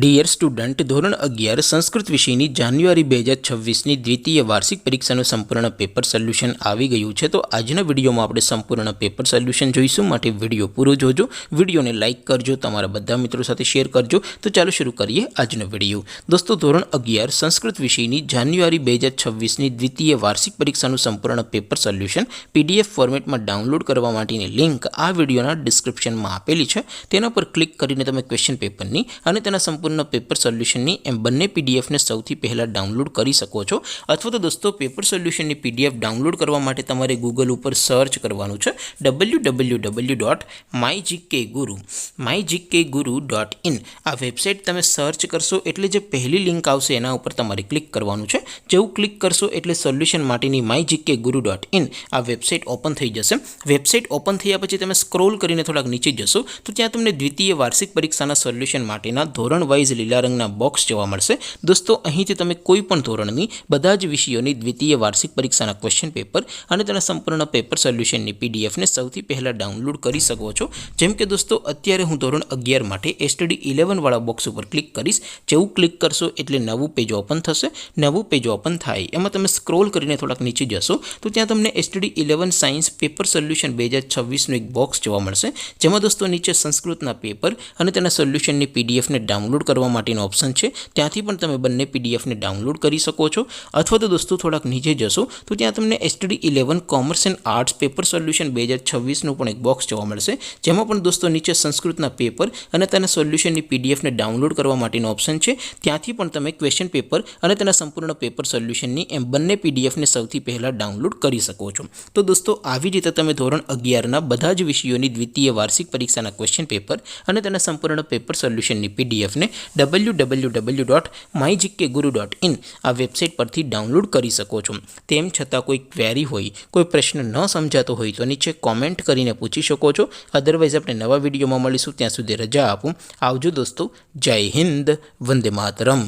Dear student, ધોરણ 11 સંસ્કૃત વિષયની જાન્યુઆરી 2026ની દ્વિતીય વાર્ષિક પરીક્ષાનું સંપૂર્ણ પેપર સોલ્યુશન આવી ગયું છે. તો આજના વિડીયોમાં આપણે સંપૂર્ણ પેપર સોલ્યુશન જોઈશું. માટે વિડીયો પૂરો જોજો, વિડીયોને લાઇક કરજો, તમારા બધા મિત્રો સાથે શેર કરજો. તો ચાલો શરૂ કરીએ આજનો વિડીયો. દોસ્તો, ધોરણ 11 સંસ્કૃત વિષયની જાન્યુઆરી 2026ની દ્વિતીય વાર્ષિક પરીક્ષાનું સંપૂર્ણ પેપર સોલ્યુશન PDF ફોર્મેટમાં ડાઉનલોડ કરવા માટેની લિંક આ વિડીયોના ડિસ્ક્રિપ્શનમાં આપેલી છે. તેના પર ક્લિક કરીને તમે ક્વેશ્ચન પેપરની અને તેના સંપૂર્ણ પેપર સોલ્યુશનની એમ બંને પીડીએફને સૌથી પહેલાં ડાઉનલોડ કરી શકો છો. અથવા તો દોસ્તો, પેપર સોલ્યુશનની PDF ડાઉનલોડ કરવા માટે તમારે ગૂગલ ઉપર સર્ચ કરવાનું છે www.mygkguru.in. આ વેબસાઇટ તમે સર્ચ કરશો એટલે જે પહેલી લિંક આવશે એના ઉપર તમારે ક્લિક કરવાનું છે. જેવું ક્લિક કરશો એટલે સોલ્યુશન માટેની mygkguru.in આ વેબસાઇટ ઓપન થઈ જશે. વેબસાઇટ ઓપન થયા પછી તમે સ્ક્રોલ કરીને થોડાક નીચે જશો તો ત્યાં તમને દ્વિતીય વાર્ષિક પરીક્ષાના સોલ્યુશન માટેના ધોરણ વાઇઝ લીલા રંગના બોક્સ જોવા મળશે. દોસ્તો, અહીંથી તમે કોઈ પણ ધોરણની બધા જ વિષયોની દ્વિતીય વાર્ષિક પરીક્ષાના ક્વેશ્ચન પેપર અને તેના સંપૂર્ણ પેપર સોલ્યુશનની પીડીએફને સૌથી પહેલાં ડાઉનલોડ કરી શકો છો. જેમ કે દોસ્તો, અત્યારે હું ધોરણ 11 માટે STD 11 વાળા બોક્સ ઉપર ક્લિક કરીશ. જેવું ક્લિક કરશો એટલે નવું પેજ ઓપન થશે. નવું પેજ ઓપન થાય એમાં તમે સ્ક્રોલ કરીને થોડાક નીચે જશો તો ત્યાં તમને STD 11 સાયન્સ પેપર સોલ્યુશન 2026નું એક બોક્સ જોવા મળશે. જેમાં દોસ્તો નીચે સંસ્કૃતના પેપર અને તેના સોલ્યુશનની પીડીએફને ડાઉનલોડ કરવા માટેનો ઓપ્શન છે. ત્યાંથી પણ તમે બંને પીડીએફને ડાઉનલોડ કરી શકો છો. અથવા તો દોસ્તો થોડાક નીચે જશો તો ત્યાં તમને STD 11 commerce and arts paper solution 2026નું પણ એક બોક્સ જોવા મળશે. જેમાં પણ દોસ્તો નીચે સંસ્કૃતના પેપર અને તેના સોલ્યુશનની પીડીએફને ડાઉનલોડ કરવા માટેનો ઓપ્શન છે. ત્યાંથી પણ તમે ક્વેશ્ચન પેપર અને તેના સંપૂર્ણ પેપર સોલ્યુશનની એમ બંને પીડીએફને સૌથી પહેલાં ડાઉનલોડ કરી શકો છો. તો દોસ્તો, આવી રીતે તમે ધોરણ 11ના બધા જ વિષયોની દ્વિતીય વાર્ષિક પરીક્ષાના ક્વેશ્ચન પેપર અને તેના સંપૂર્ણ પેપર સોલ્યુશનની પીડીએફને www.mygkguru.in આ વેબસાઇટ પરથી ડાઉનલોડ કરી શકો છો. તેમ છતાં કોઈ ક્વેરી હોય, કોઈ પ્રશ્ન ન સમજાતો હોય તો નીચે કોમેન્ટ કરીને પૂછી શકો છો. અદરવાઇઝ આપણે નવા વિડીયોમાં મળીશું. ત્યાં સુધી રજા આપું. આવજો દોસ્તો. જય હિન્દ. વંદે માતરમ.